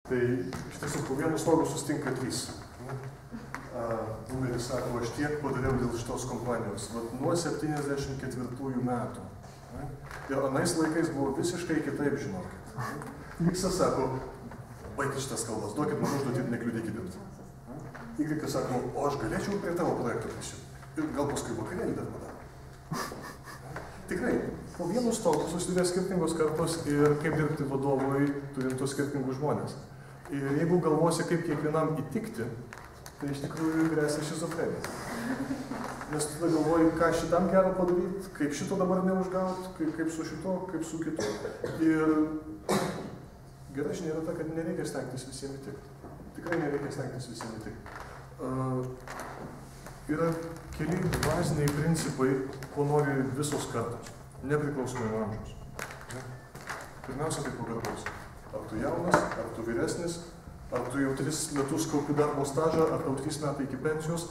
Tai iš tiesų po vienu stogu susitinka trys. Numeris sako, aš tiek padariau dėl šitos kompanijos, nuo 74 metų. Ir anais laikais buvo visiškai kitaip, žinokit. Iksas sako, baikit šitas kalbas, duokit man užduotį ir nekliudykit dirbti. Igrikas sako, o aš galėčiau prie tavo projekto prisijungti. Ir gal paskui vakarėlį dar padaro. Tikrai, po vienu stogu susidūrė skirtingos kartos ir kaip dirbti vadovui turint tuos skirtingus žmonės. Ir jeigu galvosi, kaip kiekvienam įtikti, tai iš tikrųjų grėsia šizofrenija. Nes tada galvoji, ką šitam gero padaryti, kaip šito dabar neužgauti, kaip su šito, kaip su kitu. Ir gera žinia yra ta, kad nereikia stengtis visiems įtikti. Tikrai nereikia stengtis visiems įtikti. Yra keli baziniai principai, ko nori visos kartos, nepriklausomai nuo amžiaus. Pirmiausia, tai pagarbos. Ar tu jaunas, ar tu vyresnis, ar tu jau 3 metus kaupi darbo stažą, ar tau 3 metai iki pensijos,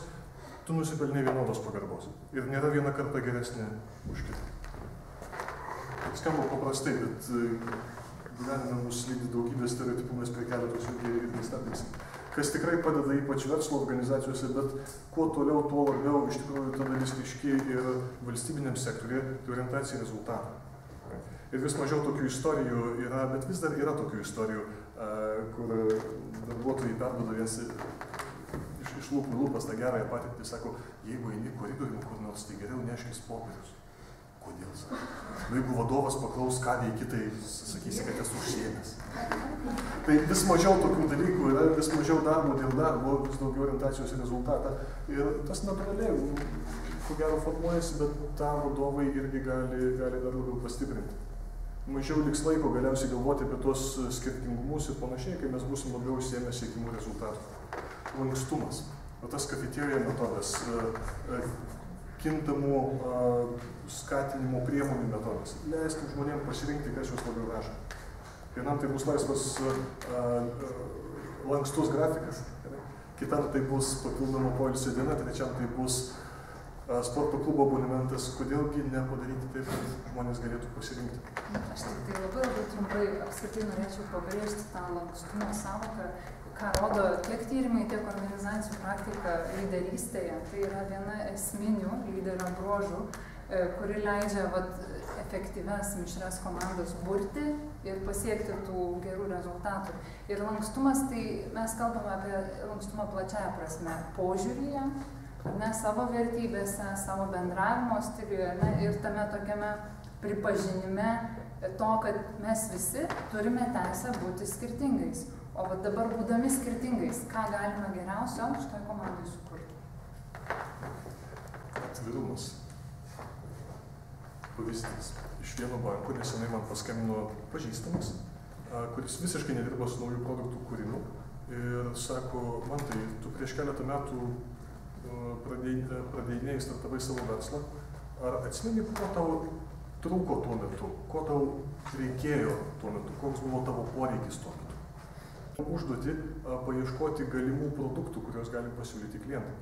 tu nusipelnai vienodos pagarbos. Ir nėra viena karta geresnė už kitą. Skamba paprastai, bet gyvenime mus lydi daugybė stereotipų, mes prie keletos ir nestabdėsim. Kas tikrai padeda ypač verslo organizacijose, bet kuo toliau, tuo labiau iš tikrųjų ta dalis ryški ir valstybiniam sektoriuje, tai orientacija į rezultatą. Ir vis mažiau tokių istorijų yra, bet vis dar yra tokių istorijų, kur darbuotojai perduoda viens iš lūpų į lūpas tą gerąją patirtį, sako, jeigu eini koridoriumi kur nors, tai geriau neškis popierius. Kodėl, sako? Jeigu vadovas paklaus, ką veiki, tai sakysi, kad esu užsiėmęs. Tai vis mažiau tokių dalykų yra, vis mažiau darbo dėl darbo, vis daugiau orientacijos į rezultatą. Ir tas natūraliai, ko gero formuojasi, bet tą vadovai irgi gali dar labiau pastiprinti. Mažiau liks laiko galiausiai galvoti apie tuos skirtingumus ir panašiai, kai mes būsim labiau užsiėmę siekimų rezultatų. Lankstumas. O tas kafeterijoje metodas, kintamų skatinimo priemonių metodas. Leiskim žmonėms pasirinkti, kas juos labiau veža. Vienam tai bus laisvas lankstus grafikas, kitam tai bus papildoma poilsio diena, trečiam tai bus sporto klubo abonementas. Kodėlgi nepadaryti taip, kad žmonės galėtų pasirinkti? Aš tik tai labai trumpai apskritai norėčiau pabrėžti tą lankstumo sąvoką, ką rodo tiek tyrimai, tiek organizacijų praktika lyderystėje. Tai yra viena esminių lyderio bruožų, kuri leidžia efektyvias mišrias komandas burti ir pasiekti tų gerų rezultatų. Ir lankstumas, tai mes kalbame apie lankstumą plačiąją prasme požiūryje, savo vertybėse, savo bendravimo stiliuje ir tame tokiame pripažinime to, kad mes visi turime teisę būti skirtingais. O dabar būdami skirtingais, ką galime geriausio šitoj komandai sukurti? Atvirumas. Pavyzdys. Iš vieno banko nesenai man paskambino pažįstamas, kuris visiškai nedirba su naujų produktų kūrimu. Ir sako, man tai, tu prieš keletą metų pradėjai startavai savo verslą. Ar atsimeni, ko tau trūko tuo metu, ko tau reikėjo tuo metu, koks buvo tavo poreikis tuo metu? Užduoti paieškoti galimų produktų, kuriuos galim pasiūlyti klientai.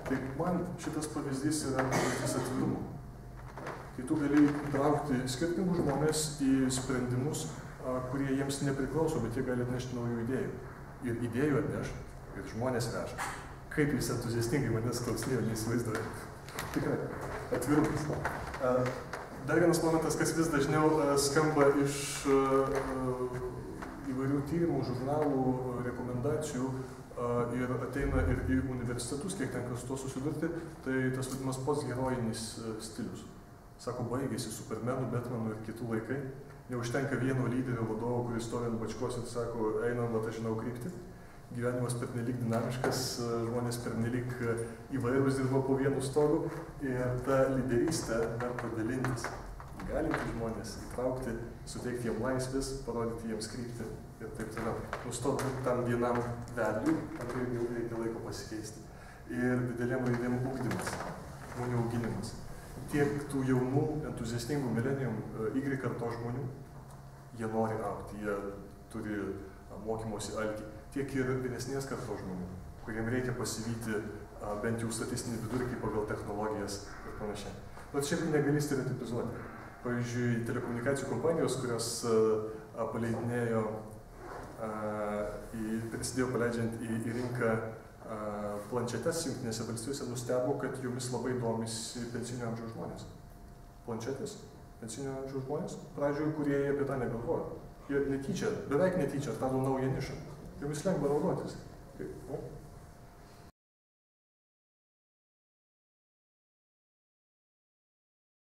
Tai man šitas pavyzdys yra pavyzdys atvirumo. Kai tu gali traukti skirtingus žmonės į sprendimus, kurie jiems nepriklauso, bet jie gali atnešti naujų idėjų. Ir idėjų atneš, ir žmonės veža. Kaip jis entuziastingai manęs klausinėjo, neįsivaizduoja. Tikrai, atvirumas. Dar vienas momentas, kas vis dažniau skamba iš įvairių tyrimų, žurnalų, rekomendacijų ir ateina ir į universitetus, kiek tenka su to susidurti, tai tas vadinamas postherojinis stilius. Sako, baigėsi Supermenų, Batmanų ir kitų laikai. Neužtenka vieno lyderio vadovo, kuris stovi ant bačkos ir sako, einam, bet aš žinau kryptį. Gyvenimas pernelyg dinamiškas, žmonės pernelyg įvairūs dirba po vienu stogu ir ta lyderystė verta dalintis. Galinti žmonės įtraukti, suteikti jiems laisvės, parodyti jiems kryptį ir taip toliau. Nustot būti tam vienam vedliui, tam reikia laiko pasikeisti. Ir didelėm raidėm ugdymas, žmonių auginimas. Tiek tų jaunų, entuziastingų millennium Y kartos žmonių, jie nori augti, jie turi mokymosi alkį. Tiek ir vyresnės kartos žmonių, kuriem reikia pasivyti bent jau statistinį vidurkį pagal technologijas ir panašiai. Bet šiaip negali stereotipizuoti. Pavyzdžiui, telekomunikacijų kompanijos, kurios paleidinėjo prisidėjo paleidžiant į rinką planšetes Jungtinėse valstijose, nustebo, kad jomis labai domisi pensinio amžiaus žmonės. Planšetės, pensinio amžiaus žmonės, pradžioje, kurie apie tą negalvojo. Jie netyčia, beveik netyčia atrado naują nišą. Jomis lengva naudotis.